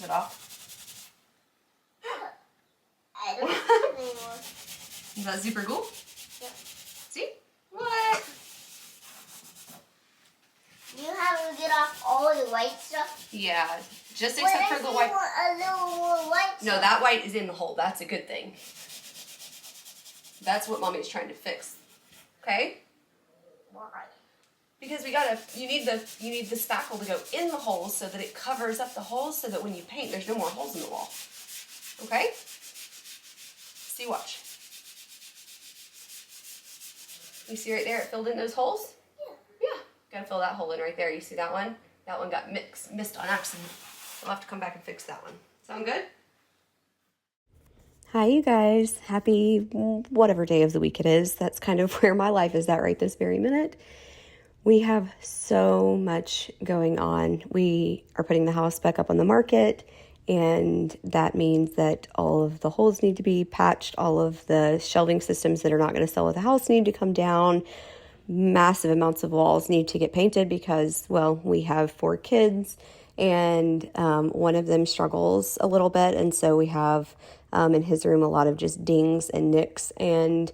it off. I don't see anymore. Is that super cool? Yeah. See? What? You have to get off all the white stuff. Yeah, just except for the white. Want a little more white No, stuff? that white is in the hole. That's a good thing. That's what Mommy's trying to fix. Okay? Why? Because you need the spackle to go in the holes so that it covers up the holes so that when you paint, there's no more holes in the wall. Okay? See, watch. You see right there, it filled in those holes? Yeah. Gotta fill that hole in right there. You see that one? That one got missed on accident. I'll have to come back and fix that one. Sound good? Hi, you guys. Happy whatever day of the week it is. That's kind of where my life is at right this very minute. We have so much going on. We are putting the house back up on the market, and that means that all of the holes need to be patched. All of the shelving systems that are not going to sell with the house need to come down. Massive amounts of walls need to get painted because, well, we have 4 kids, and one of them struggles a little bit, and so we have in his room a lot of just dings and nicks and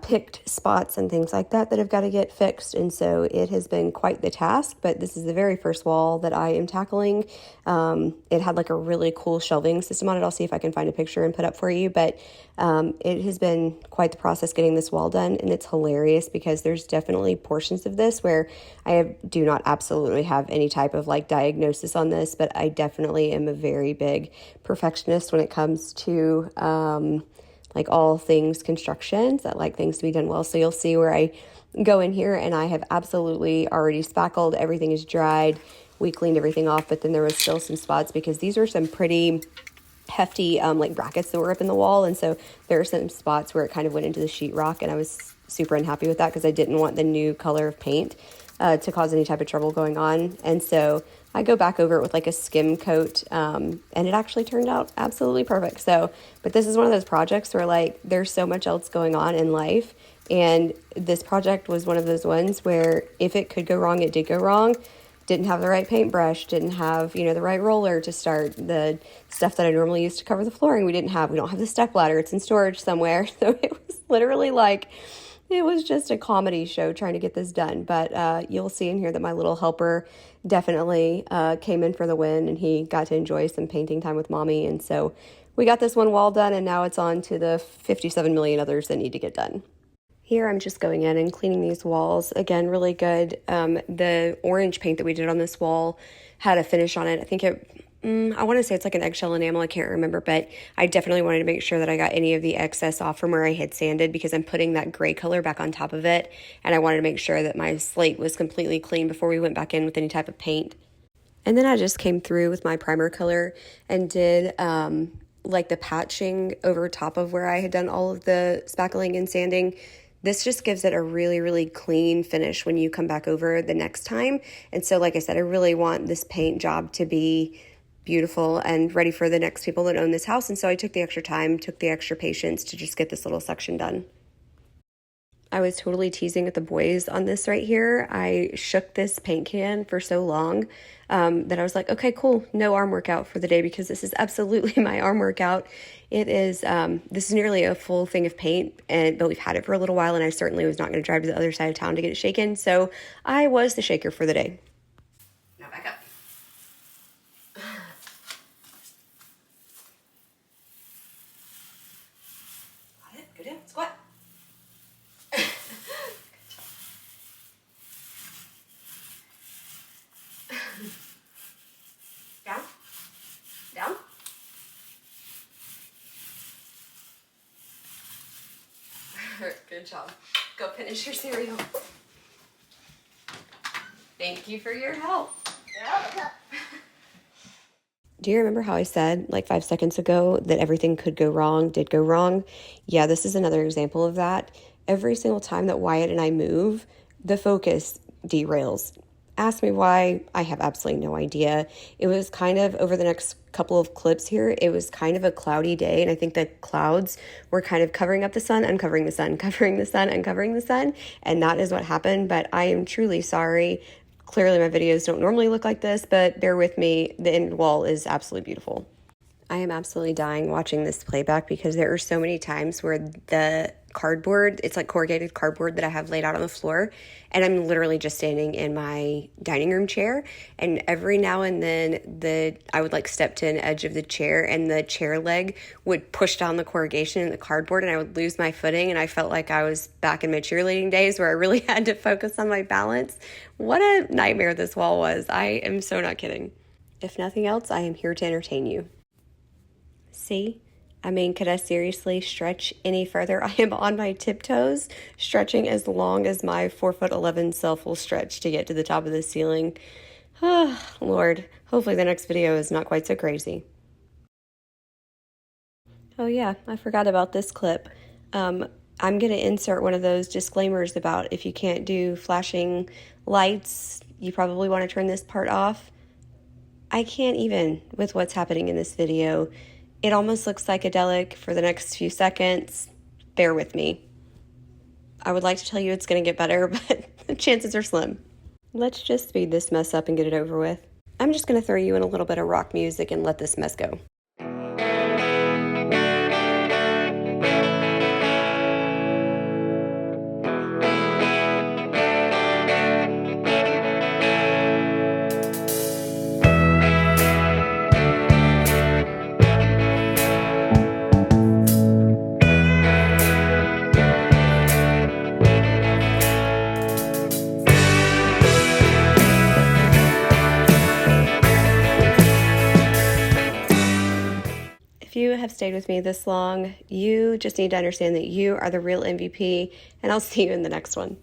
picked spots and things like that have got to get fixed. And so it has been quite the task, but this is the very first wall that I am tackling. It had like a really cool shelving system on it. I'll see if I can find a picture and put up for you, but it has been quite the process getting this wall done, and it's hilarious because there's definitely portions of this where I do not absolutely have any type of like diagnosis on this, but I definitely am a very big perfectionist when it comes to like all things construction, so I like things to be done well. So you'll see where I go in here and I have absolutely already spackled. Everything is dried. We cleaned everything off, but then there was still some spots because these are some pretty hefty like brackets that were up in the wall. And so there are some spots where it kind of went into the sheetrock, and I was super unhappy with that because I didn't want the new color of paint to cause any type of trouble going on. And so I go back over it with like a skim coat, and it actually turned out absolutely perfect. So, but this is one of those projects where like there's so much else going on in life, and this project was one of those ones where if it could go wrong, it did go wrong. Didn't have the right paintbrush, didn't have, the right roller to start, the stuff that I normally use to cover the flooring we don't have the step ladder, it's in storage somewhere. So it was literally like, it was just a comedy show trying to get this done. But you'll see in here that my little helper definitely came in for the win, and he got to enjoy some painting time with Mommy. And so we got this one wall done, and now it's on to the 57 million others that need to get done. Here I'm just going in and cleaning these walls. Again, really good. The orange paint that we did on this wall had a finish on it. I think I want to say it's like an eggshell enamel. I can't remember, but I definitely wanted to make sure that I got any of the excess off from where I had sanded because I'm putting that gray color back on top of it. And I wanted to make sure that my slate was completely clean before we went back in with any type of paint. And then I just came through with my primer color and did like the patching over top of where I had done all of the spackling and sanding. This just gives it a really, really clean finish when you come back over the next time. And so, like I said, I really want this paint job to be beautiful and ready for the next people that own this house. And so I took the extra time, took the extra patience to just get this little section done. I was totally teasing with the boys on this right here. I shook this paint can for so long that I was like, okay, cool, no arm workout for the day because this is absolutely my arm workout. It is, this is nearly a full thing of paint, but we've had it for a little while, and I certainly was not going to drive to the other side of town to get it shaken. So I was the shaker for the day. Now back up. Got it, go down, squat. Down, down. Good job. Go finish your cereal. Thank you for your help. Do you remember how I said like 5 seconds ago that everything could go wrong, did go wrong? Yeah, this is another example of that. Every single time that Wyatt and I move, the focus derails. Ask me why, I have absolutely no idea. It was kind of, over the next couple of clips here, it was kind of a cloudy day, and I think the clouds were kind of covering up the sun, uncovering the sun, covering the sun, uncovering the sun, and that is what happened. But I am truly sorry. Clearly my videos don't normally look like this, but bear with me. The end wall is absolutely beautiful. I am absolutely dying watching this playback because there are so many times where the cardboard, it's like corrugated cardboard that I have laid out on the floor, and I'm literally just standing in my dining room chair, and every now and then I would like step to an edge of the chair and the chair leg would push down the corrugation in the cardboard and I would lose my footing, and I felt like I was back in my cheerleading days where I really had to focus on my balance. What a nightmare this wall was. I am so not kidding. If nothing else, I am here to entertain you. See? I mean, could I seriously stretch any further? I am on my tiptoes, stretching as long as my 4'11" self will stretch to get to the top of the ceiling. Oh, Lord. Hopefully the next video is not quite so crazy. Oh yeah, I forgot about this clip. I'm going to insert one of those disclaimers about if you can't do flashing lights, you probably want to turn this part off. I can't even with what's happening in this video. It almost looks psychedelic for the next few seconds. Bear with me. I would like to tell you it's going to get better, but the chances are slim. Let's just speed this mess up and get it over with. I'm just going to throw you in a little bit of rock music and let this mess go. If you have stayed with me this long, you just need to understand that you are the real MVP, and I'll see you in the next one.